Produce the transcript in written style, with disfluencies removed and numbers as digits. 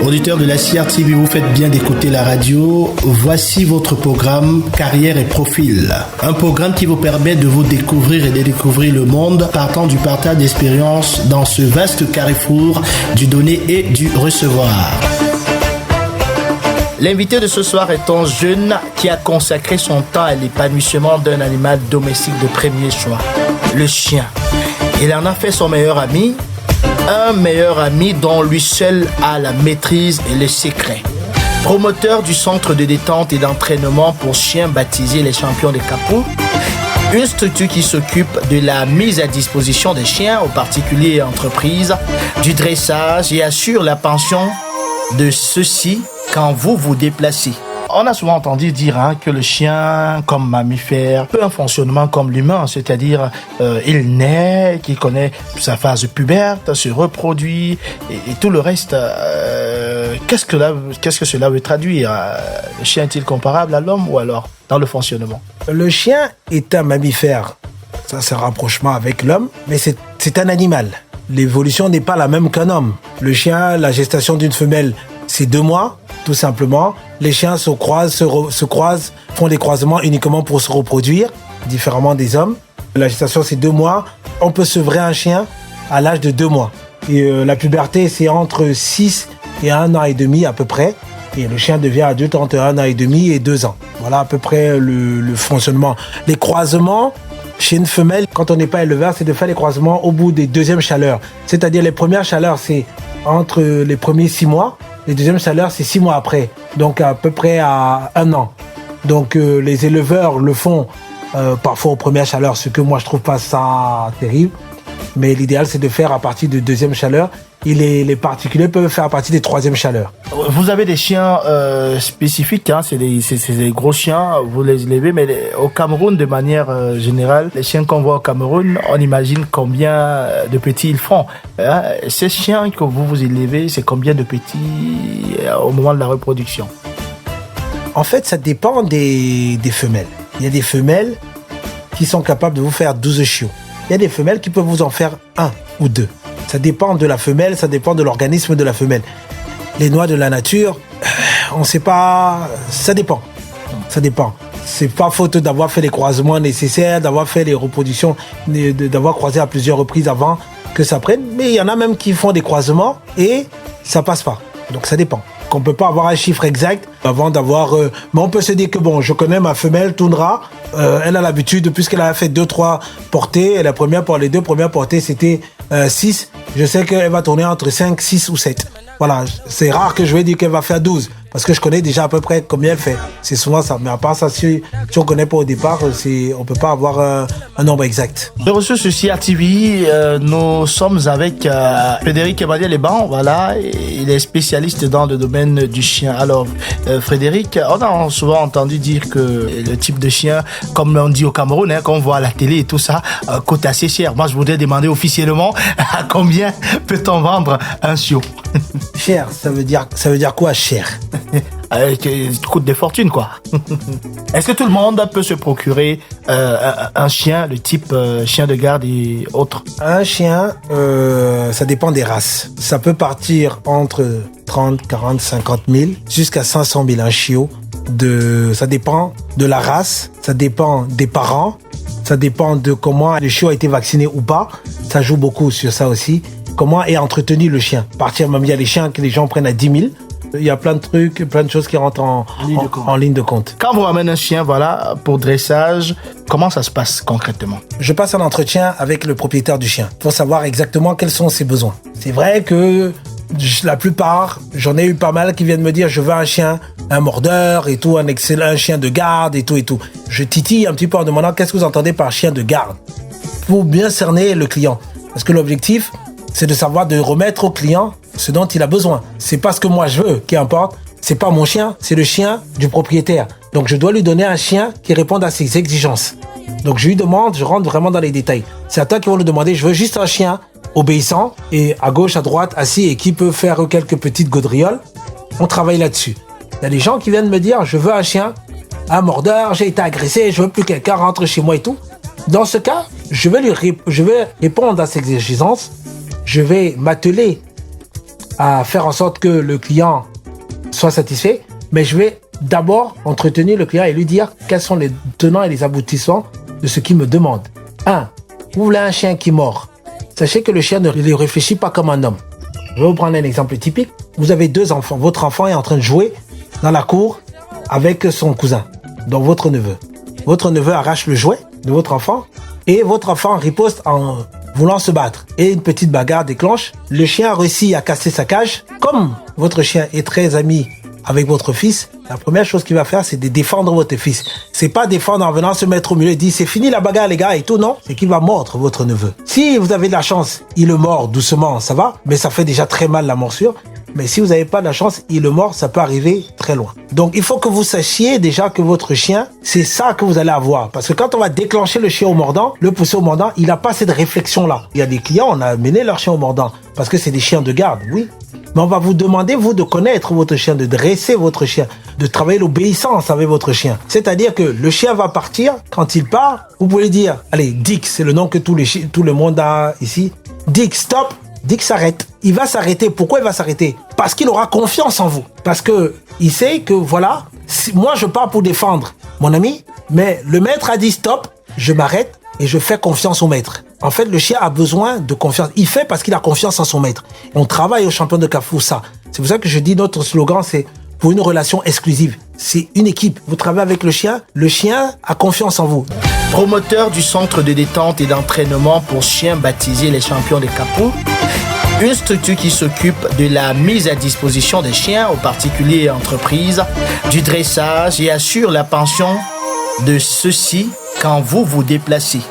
Auditeurs de la CRTV, vous faites bien d'écouter la radio. Voici votre programme Carrière et Profil. Un programme qui vous permet de vous découvrir et de découvrir le monde partant du partage d'expériences dans ce vaste carrefour du donner et du recevoir. L'invité de ce soir est un jeune qui a consacré son temps à l'épanouissement d'un animal domestique de premier choix, le chien. Il en a fait son meilleur ami, un meilleur ami dont lui seul a la maîtrise et le secret. Promoteur du centre de détente et d'entraînement pour chiens baptisé les Champions de Kapou, une structure qui s'occupe de la mise à disposition des chiens aux particuliers et entreprises, du dressage et assure la pension de ceux-ci quand vous vous déplacez. On a souvent entendu dire que le chien, comme mammifère, peut un fonctionnement comme l'humain, c'est-à-dire il naît, qu'il connaît sa phase puberte, se reproduit et tout le reste. Qu'est-ce que cela veut traduire? Le chien est-il comparable à l'homme ou alors dans le fonctionnement? Le chien est un mammifère. Ça, c'est un rapprochement avec l'homme, mais c'est un animal. L'évolution n'est pas la même qu'un homme. Le chien, la gestation d'une femelle, c'est 2 mois, tout simplement. Les chiens se croisent, font des croisements uniquement pour se reproduire, différemment des hommes. La gestation, c'est 2 mois. On peut sevrer un chien à l'âge de 2 mois. Et la puberté, c'est entre 6 et 1 an et demi à peu près. Et le chien devient adulte entre 1 an et demi et 2 ans. Voilà à peu près le fonctionnement. Les croisements, chez une femelle, quand on n'est pas éleveur, c'est de faire les croisements au bout des 2e chaleurs. C'est-à-dire les premières chaleurs, c'est entre les premiers 6 mois. Les deuxièmes chaleurs, c'est 6 mois après. Donc à peu près à 1 an. Donc les éleveurs le font parfois aux premières chaleurs, ce que moi je trouve pas ça terrible. Mais l'idéal, c'est de faire à partir de 2e chaleur. Et les particuliers peuvent faire à partir des 3e chaleurs. Vous avez des chiens spécifiques, c'est des gros chiens, vous les élevez, mais au Cameroun, de manière générale, les chiens qu'on voit au Cameroun, on imagine combien de petits ils font. Ces chiens que vous élevez, c'est combien de petits au moment de la reproduction? En fait, ça dépend des femelles. Il y a des femelles qui sont capables de vous faire 12 chiots. Il y a des femelles qui peuvent vous en faire 1 ou 2. Ça dépend de la femelle, ça dépend de l'organisme de la femelle. Les lois de la nature, on ne sait pas, ça dépend. Ça dépend. C'est pas faute d'avoir fait les croisements nécessaires, d'avoir fait les reproductions, d'avoir croisé à plusieurs reprises avant que ça prenne. Mais il y en a même qui font des croisements et ça passe pas. Donc ça dépend. Qu'on peut pas avoir un chiffre exact avant d'avoir... mais on peut se dire que bon, je connais ma femelle Tundra, elle a l'habitude, puisqu'elle a fait 2-3 portées, et les 2 premières portées c'était 6, je sais qu'elle va tourner entre 5, 6 ou 7. Voilà, c'est rare que je vais dire qu'elle va faire 12, parce que je connais déjà à peu près combien elle fait. C'est souvent ça, mais à part ça, si on connaît pas au départ, on peut pas avoir un nombre exact. De ressources sur CRTV, nous sommes avec Frédéric Emmanuel-Leban, voilà, il est spécialiste dans le domaine du chien. Alors, Frédéric, on a souvent entendu dire que le type de chien, comme on dit au Cameroun, qu'on voit à la télé et tout ça, coûte assez cher. Moi, je voudrais demander officiellement à combien peut-on vendre un chiot? Cher, ça veut dire quoi, cher? Coûte des fortunes, quoi. Est-ce que tout le monde peut se procurer un chien, le type chien de garde et autres? Un chien, ça dépend des races. Ça peut partir entre 30, 40, 50 000 jusqu'à 500 000 un chiot. Ça dépend de la race, ça dépend des parents, ça dépend de comment le chiot a été vacciné ou pas. Ça joue beaucoup sur ça aussi. Comment est entretenu le chien? Partir même, il y a les chiens que les gens prennent à 10 000. Il y a plein de trucs, plein de choses qui rentrent en ligne de compte. Quand vous ramenez un chien, voilà, pour dressage, comment ça se passe concrètement? Je passe un entretien avec le propriétaire du chien pour savoir exactement quels sont ses besoins. C'est vrai que la plupart, j'en ai eu pas mal qui viennent me dire je veux un chien, un mordeur et tout, un excellent chien de garde et tout et tout. Je titille un petit peu en demandant qu'est-ce que vous entendez par chien de garde pour bien cerner le client. Parce que l'objectif, c'est de savoir de remettre au client ce dont il a besoin. C'est pas ce que moi je veux qui importe. C'est pas mon chien, c'est le chien du propriétaire. Donc je dois lui donner un chien qui réponde à ses exigences. Donc je lui demande, je rentre vraiment dans les détails. C'est à toi qui vont le demander, je veux juste un chien obéissant et à gauche, à droite, assis et qui peut faire quelques petites gaudrioles. On travaille là-dessus. Il y a des gens qui viennent me dire, je veux un chien, un mordeur, j'ai été agressé, je veux plus que quelqu'un rentre chez moi et tout. Dans ce cas, je vais répondre à ses exigences. Je vais m'atteler à faire en sorte que le client soit satisfait, mais je vais d'abord entretenir le client et lui dire quels sont les tenants et les aboutissants de ce qu'il me demande. 1. Vous voulez un chien qui mord. Sachez que le chien ne réfléchit pas comme un homme. Je vais vous prendre un exemple typique. Vous avez 2 enfants. Votre enfant est en train de jouer dans la cour avec son cousin, donc votre neveu. Votre neveu arrache le jouet de votre enfant et votre enfant riposte en voulant se battre. Et une petite bagarre déclenche. Le chien réussit à casser sa cage. Comme votre chien est très ami avec votre fils, la première chose qu'il va faire, c'est de défendre votre fils. C'est pas défendre en venant se mettre au milieu et dire c'est fini la bagarre les gars et tout, non. C'est qu'il va mordre votre neveu. Si vous avez de la chance, il le mord doucement, ça va, mais ça fait déjà très mal la morsure. Mais si vous n'avez pas de la chance, il le mord, ça peut arriver très loin. Donc il faut que vous sachiez déjà que votre chien, c'est ça que vous allez avoir. Parce que quand on va déclencher le chien au mordant, le pousser au mordant, il n'a pas cette réflexion-là. Il y a des clients, on a amené leur chien au mordant parce que c'est des chiens de garde, oui. Mais on va vous demander, vous, de connaître votre chien, de dresser votre chien, de travailler l'obéissance avec votre chien. C'est-à-dire que le chien va partir. Quand il part, vous pouvez dire, allez, Dick, c'est le nom que tout le monde a ici. Dick, stop. Dick s'arrête. Il va s'arrêter. Pourquoi il va s'arrêter? Parce qu'il aura confiance en vous. Parce que il sait que, voilà, moi, je pars pour défendre mon ami, mais le maître a dit stop, je m'arrête et je fais confiance au maître. En fait, le chien a besoin de confiance. Il fait parce qu'il a confiance en son maître. On travaille au champion de CAF pour ça. C'est pour ça que je dis notre slogan, c'est pour une relation exclusive. C'est une équipe. Vous travaillez avec le chien a confiance en vous. Promoteur du centre de détente et d'entraînement pour chiens baptisé les champions de Kapou, une structure qui s'occupe de la mise à disposition des chiens aux particuliers et entreprises, du dressage et assure la pension de ceux-ci quand vous vous déplacez.